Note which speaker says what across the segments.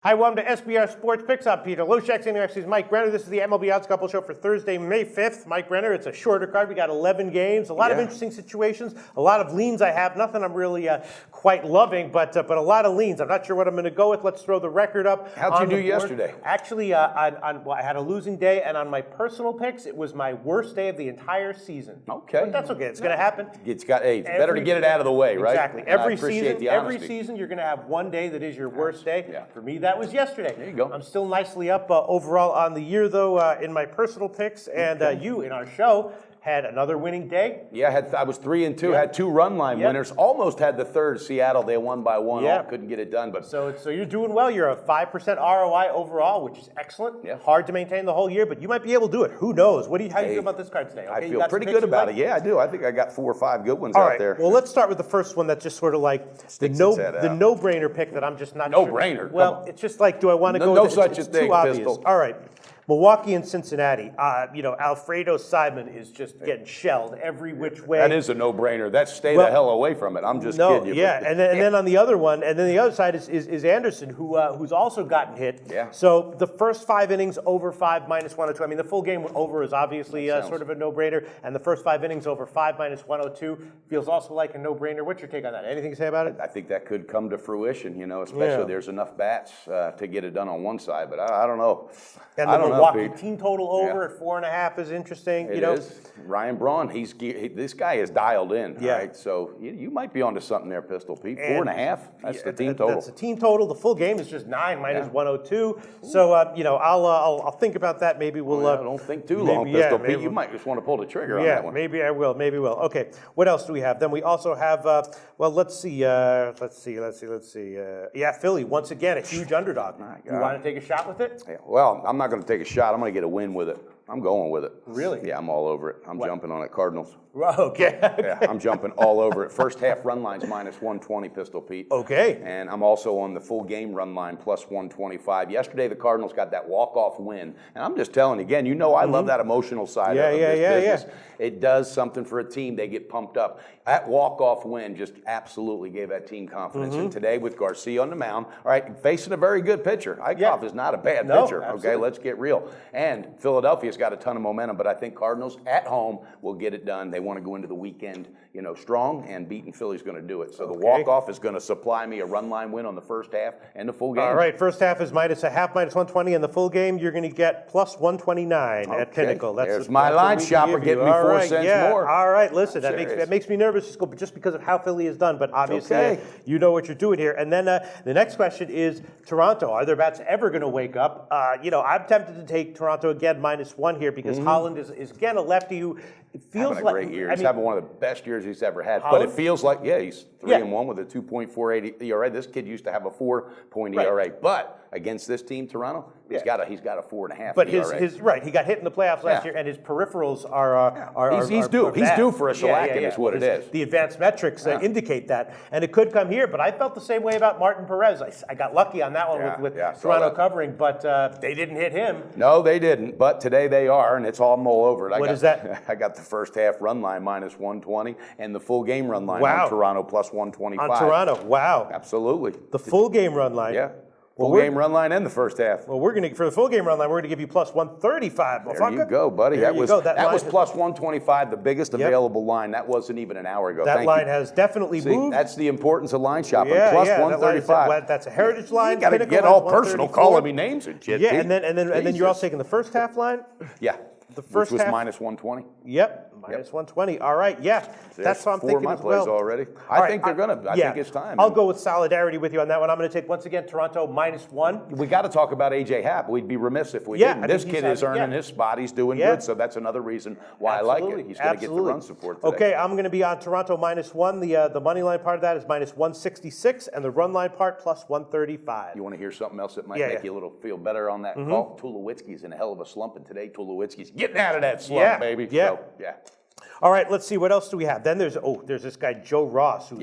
Speaker 1: Hi, welcome to SBR Sports Picks. I'm Peter Loshak, and UFC's Mike Brenner. This is the MLB Odds Couple show for Thursday, May 5th. Mike Brenner, it's a shorter card. We got 11 games, a lot of interesting situations, a lot of leans I have. Nothing I'm really quite loving, but a lot of leans. I'm not sure what I'm going to go with. Let's throw the record up.
Speaker 2: How'd you do yesterday?
Speaker 1: Actually, I had a losing day, and on my personal picks, it was my worst day of the entire season.
Speaker 2: Okay.
Speaker 1: But that's okay. It's going to happen.
Speaker 2: It's better to get it out of the way, right?
Speaker 1: Exactly.
Speaker 2: And
Speaker 1: Every season, you're going to have one day that is your worst day.
Speaker 2: Yeah.
Speaker 1: For me, that was yesterday.
Speaker 2: There you go.
Speaker 1: I'm still nicely up overall on the year, though, in my personal picks. And you, in our show, had another winning day.
Speaker 2: Yeah, I was 3-2. Had two run line winners. Almost had the third. Seattle, they won by one.
Speaker 1: Yeah.
Speaker 2: Couldn't get it done. But
Speaker 1: So you're doing well. You're a 5% ROI overall, which is excellent.
Speaker 2: Yeah.
Speaker 1: Hard to maintain the whole year, but you might be able to do it. Who knows? How do you feel about this card today? Okay,
Speaker 2: I feel pretty good about it. Yeah, I do. I think I got 4 or 5 good ones
Speaker 1: All
Speaker 2: out
Speaker 1: right.
Speaker 2: there.
Speaker 1: Well, let's start with the first one that's just sort of like the no-brainer pick that I'm just not sure.
Speaker 2: No-brainer?
Speaker 1: Well, it's just like, do I want to go
Speaker 2: No
Speaker 1: with it?
Speaker 2: such
Speaker 1: It's
Speaker 2: a thing,
Speaker 1: too obvious.
Speaker 2: Pistol.
Speaker 1: All right. Milwaukee and Cincinnati. Alfredo Simon is just getting shelled every which way.
Speaker 2: That is a no-brainer. That's stay the hell away from it. I'm just kidding you.
Speaker 1: Yeah, and then on the other one, and then the other side is Anderson, who's also gotten hit.
Speaker 2: Yeah.
Speaker 1: So the first 5 innings over 5 minus 102. I mean, the full game over is obviously sort of a no-brainer, and the first 5 innings over 5 minus 102 feels also like a no-brainer. What's your take on that? Anything to say about it?
Speaker 2: I think that could come to fruition, especially there's enough bats to get it done on one side, but I don't know.
Speaker 1: And the Milwaukee team total over at 4.5 is interesting.
Speaker 2: It is. Ryan Braun, this guy is dialed in, right? So you might be onto something there, Pistol Pete. 4.5, that's the team total.
Speaker 1: That's the team total. The full game is just 9 minus 102. So, I'll think about that. Maybe we'll...
Speaker 2: don't think too long, Pistol Pete. You might just want to pull the trigger on that one.
Speaker 1: Maybe I will. Okay, what else do we have? Then we also have, let's see. Philly, once again, a huge underdog. You want to take a shot with it?
Speaker 2: Yeah, well, I'm not going to take a shot. I'm going to get a win with it. I'm going with it.
Speaker 1: Really?
Speaker 2: Yeah, I'm all over it. I'm jumping on it. Cardinals.
Speaker 1: Okay.
Speaker 2: Yeah, I'm jumping all over it. First half run line's minus 120, Pistol Pete.
Speaker 1: Okay.
Speaker 2: And I'm also on the full game run line plus 125. Yesterday, the Cardinals got that walk-off win. And I'm just telling you, again, I love that emotional side of this business. Yeah. It does something for a team. They get pumped up. That walk-off win just absolutely gave that team confidence. And today, with Garcia on the mound, all right, facing a very good pitcher. Eichhoff is not a bad pitcher.
Speaker 1: Absolutely.
Speaker 2: Okay, let's get real. And Philadelphia's got a ton of momentum, but I think Cardinals at home will get it done. They want to go into the weekend, strong, and beating Philly's going to do it. So the walk-off is going to supply me a run line win on the first half and the full game.
Speaker 1: All right, first half is minus 120, and the full game you're going to get plus 129 at Pinnacle.
Speaker 2: There's my line shopper getting me 4 cents more.
Speaker 1: All right, listen, that makes me nervous just because of how Philly is done, but obviously you know what you're doing here. And then the next question is Toronto. Are their bats ever going to wake up? I'm tempted to take Toronto again minus 1 here because Holland is again a lefty who it feels
Speaker 2: having
Speaker 1: like
Speaker 2: a great year. He's having one of the best years he's ever had.
Speaker 1: Holland?
Speaker 2: But it feels like, he's 3-1 with a 2.48 ERA. This kid used to have a 4-point ERA. But against this team, Toronto, he's got a 4.5
Speaker 1: but
Speaker 2: ERA.
Speaker 1: he got hit in the playoffs last year, and his peripherals are
Speaker 2: he's due. He's due for a shellacking is what it is.
Speaker 1: The advanced metrics indicate that. And it could come here, but I felt the same way about Martin Perez. I got lucky on that one with Toronto covering, but they didn't hit him.
Speaker 2: No, they didn't. But today they are, and it's all over it.
Speaker 1: What is that?
Speaker 2: I got the first half run line minus 120 and the full game run line on Toronto plus 125.
Speaker 1: On Toronto, wow.
Speaker 2: Absolutely.
Speaker 1: The full game run line.
Speaker 2: Yeah. Full game run line and the first half.
Speaker 1: Well, for the full game run line, we're going to give you plus 135.
Speaker 2: There you go, buddy.
Speaker 1: That was
Speaker 2: plus 125, the biggest available line. That wasn't even an hour ago.
Speaker 1: That line has definitely moved.
Speaker 2: That's the importance of line shopping. Plus 135.
Speaker 1: That's a heritage line.
Speaker 2: You got to get all personal calling me names and shit.
Speaker 1: Yeah, and then you're also taking the first half line.
Speaker 2: Yeah.
Speaker 1: The first
Speaker 2: which was
Speaker 1: half,
Speaker 2: minus 120.
Speaker 1: Yep, minus 120. All right, that's what I'm thinking as well.
Speaker 2: 4 of my plays already. I think they're going to. I think it's time.
Speaker 1: I'll go with solidarity with you on that one. I'm going to take, once again, Toronto minus 1.
Speaker 2: We got to talk about A.J. Happ. We'd be remiss if we didn't. This kid is earning his spot. He's doing good, so that's another reason why I like it. He's going to get the run support today.
Speaker 1: Okay, I'm going to be on Toronto minus 1. The money line part of that is minus 166, and the run line part plus 135.
Speaker 2: You want to hear something else that might make you a little feel better on that call? Tulowitzki's in a hell of a slump, and today Tulowitzki's getting out of that slump, baby.
Speaker 1: Yeah.
Speaker 2: So,
Speaker 1: All right, let's see. What else do we have? Then there's this guy, Joe Ross, who's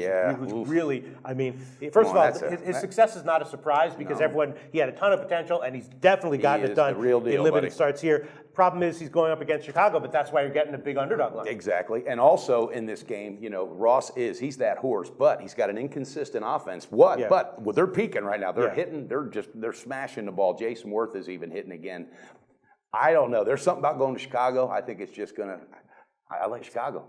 Speaker 1: really, I mean, first of all, his success is not a surprise because he had a ton of potential, and he's definitely gotten it done
Speaker 2: the real deal,
Speaker 1: in limited
Speaker 2: buddy.
Speaker 1: starts here. Problem is he's going up against Chicago, but that's why you're getting a big underdog line.
Speaker 2: Exactly. And also in this game, Ross he's that horse, but he's got an inconsistent offense. But they're peaking right now. They're hitting, they're smashing the ball. Jason Worth is even hitting again. I don't know. There's something about going to Chicago. I think it's just I like Chicago.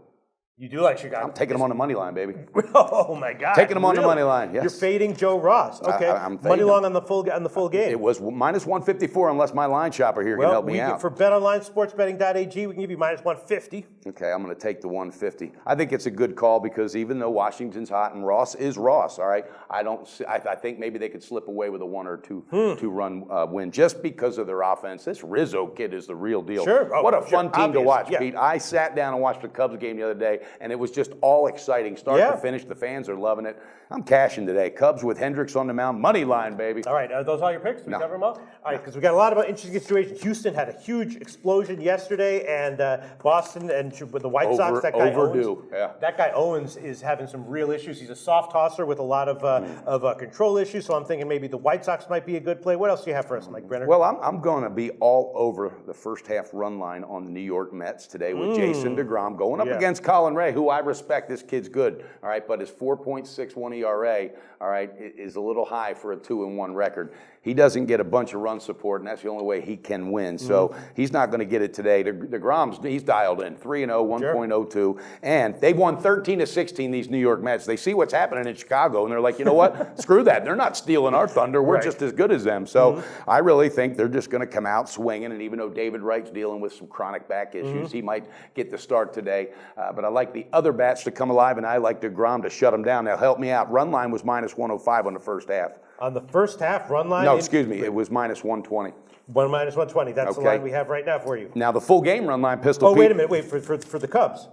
Speaker 1: You do like Chicago?
Speaker 2: I'm taking them on the money line, baby.
Speaker 1: Oh my God!
Speaker 2: Taking them on the money line. Yes.
Speaker 1: You're fading Joe Ross. Okay.
Speaker 2: I'm
Speaker 1: money long on the full game.
Speaker 2: It was minus 154 unless my line shopper here can help me out.
Speaker 1: For BetOnline, we can give you minus 150.
Speaker 2: Okay, I'm going to take the 150. I think it's a good call because even though Washington's hot and Ross is Ross, all right. I think maybe they could slip away with a 1 or 2 run win just because of their offense. This Rizzo kid is the real deal.
Speaker 1: Sure.
Speaker 2: What a fun team to watch, Pete. I sat down and watched the Cubs game the other day, and it was just all exciting. Start to finish, the fans are loving it. I'm cashing today. Cubs with Hendricks on the mound, money line, baby.
Speaker 1: All right, are those all your picks? Did we cover them all? All right, because we got a lot of interesting situations. Houston had a huge explosion yesterday, and Boston and with the White Sox, that guy
Speaker 2: overdue.
Speaker 1: Owens, that guy Owens is having some real issues. He's a soft tosser with a lot of control issues, so I'm thinking maybe the White Sox might be a good play. What else do you have for us, Mike Brenner?
Speaker 2: Well, I'm going to be all over the first half run line on the New York Mets today with Jason DeGrom going up against Colin Ray, who I respect. This kid's good, all right, but his 4.61 ERA, all right, is a little high for a 2-1 record. He doesn't get a bunch of run support, and that's the only way he can win. So he's not going to get it today. DeGrom's, he's dialed in 3-0, 1.02, and they've won 13 of 16, these New York Mets. They see what's happening in Chicago, and they're like, you know what? Screw that. They're not stealing our thunder. We're just as good as them. So I really think they're just going to come out swinging, and even though David Wright's dealing with some chronic back issues, he might get the start today. But I like the other bats to come alive, and I like DeGrom to shut them down. Now, help me out. Run line was minus 105 on the first half.
Speaker 1: On the first half, run line?
Speaker 2: No, excuse me. It was minus 120.
Speaker 1: Minus 120. That's the line we have right now for you.
Speaker 2: Now, the full game run line, Pistol Pete.
Speaker 1: Wait a minute. Wait, for the Cubs.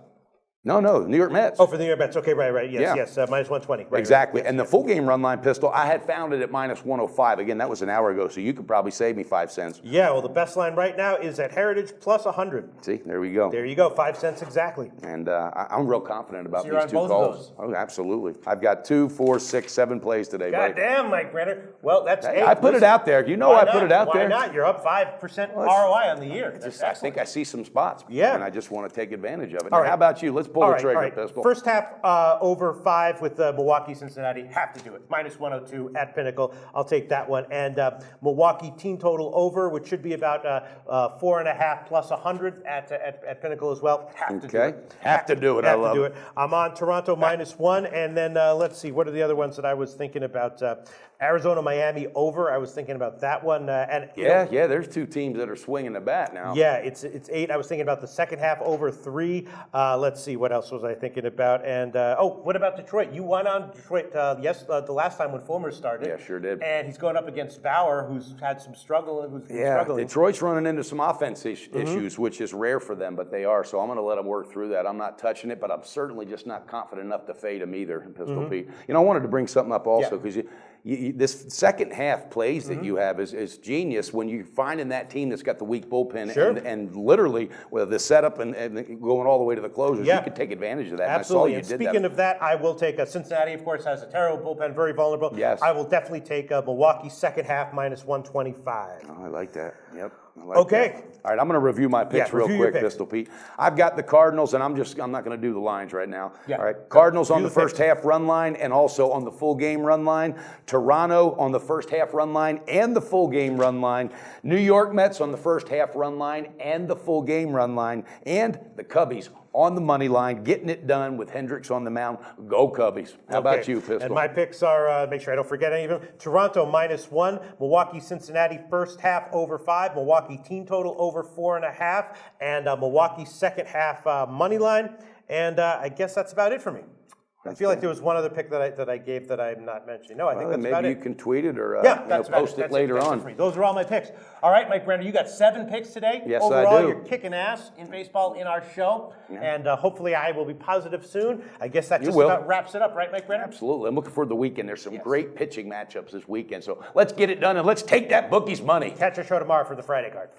Speaker 2: No, New York Mets.
Speaker 1: Oh, for the New York Mets. Okay, right. Yes, minus 120. Right,
Speaker 2: exactly.
Speaker 1: Right.
Speaker 2: And the full game run line, Pistol, I had found it at minus 105. Again, that was an hour ago, so you could probably save me 5 cents.
Speaker 1: Yeah, well, the best line right now is at Heritage plus 100.
Speaker 2: See, there we go.
Speaker 1: There you go, 5 cents exactly.
Speaker 2: And I'm real confident about
Speaker 1: so
Speaker 2: these two calls. Oh, absolutely. I've got 2, 4, 6, 7 plays today, buddy.
Speaker 1: Goddamn, Mike Brenner. Well, that's
Speaker 2: I put it out there. You know I put it out there.
Speaker 1: Why not? You're up 5% ROI on the year.
Speaker 2: I think I see some spots.
Speaker 1: Yeah.
Speaker 2: And I just want to take advantage of it.
Speaker 1: All
Speaker 2: now,
Speaker 1: right.
Speaker 2: how about you? Let's pull the trigger, Pistol.
Speaker 1: First half over 5 with Milwaukee, Cincinnati. Have to do it. Minus 102 at Pinnacle. I'll take that one. And Milwaukee team total over, which should be about 4.5 plus 100 at Pinnacle as well. Have to do it.
Speaker 2: Have to do it. I love it.
Speaker 1: I'm on Toronto minus 1. And then let's see. What are the other ones that I was thinking about? Arizona, Miami over. I was thinking about that one.
Speaker 2: There's 2 teams that are swinging the bat now.
Speaker 1: Yeah, it's 8. I was thinking about the second half over 3. Let's see. What else was I thinking about? And what about Detroit? You won on Detroit the last time when Fulmer started.
Speaker 2: Yeah, sure did.
Speaker 1: And he's going up against Bauer, who's had some struggle. Struggling.
Speaker 2: Detroit's running into some offense issues, which is rare for them, but they are. So I'm going to let them work through that. I'm not touching it, but I'm certainly just not confident enough to fade them either, Pistol Pete. I wanted to bring something up also because this second half plays that you have is genius when you find in that team that's got the weak bullpen and literally with the setup and going all the way to the closers, you could take advantage of that.
Speaker 1: Absolutely.
Speaker 2: And I saw you
Speaker 1: did Speaking of that, I will take Cincinnati, of course, has a terrible bullpen, very vulnerable.
Speaker 2: Yes.
Speaker 1: I will definitely take Milwaukee second half minus 125.
Speaker 2: Oh, I like that. Yep.
Speaker 1: Okay.
Speaker 2: All right, I'm going to review my picks real quick, Pistol Pete. I've got the Cardinals, and I'm not going to do the lines right now.
Speaker 1: Yeah.
Speaker 2: All right, Cardinals on the first half run line and also on the full game run line. Toronto on the first half run line and the full game run line. New York Mets on the first half run line and the full game run line. And the Cubbies on the money line, getting it done with Hendricks on the mound. Go Cubbies. How about you, Pistol?
Speaker 1: And my picks are, make sure I don't forget any of them, Toronto minus 1, Milwaukee, Cincinnati first half over 5, Milwaukee team total over 4.5, and Milwaukee second half money line. And I guess that's about it for me. I feel like there was one other pick that I gave that I'm not mentioning. No, I think that's about it.
Speaker 2: Maybe you can tweet it or post it later on.
Speaker 1: Those are all my picks. All right, Mike Brenner, you got 7 picks today.
Speaker 2: Yes,
Speaker 1: Overall,
Speaker 2: I do.
Speaker 1: You're kicking ass in baseball in our show, and hopefully I will be positive soon. I guess that just about wraps it up, right, Mike Brenner?
Speaker 2: Absolutely. I'm looking forward to the weekend. There's some great pitching matchups this weekend, so let's get it done and let's take that bookie's money.
Speaker 1: Catch our show tomorrow for the Friday card.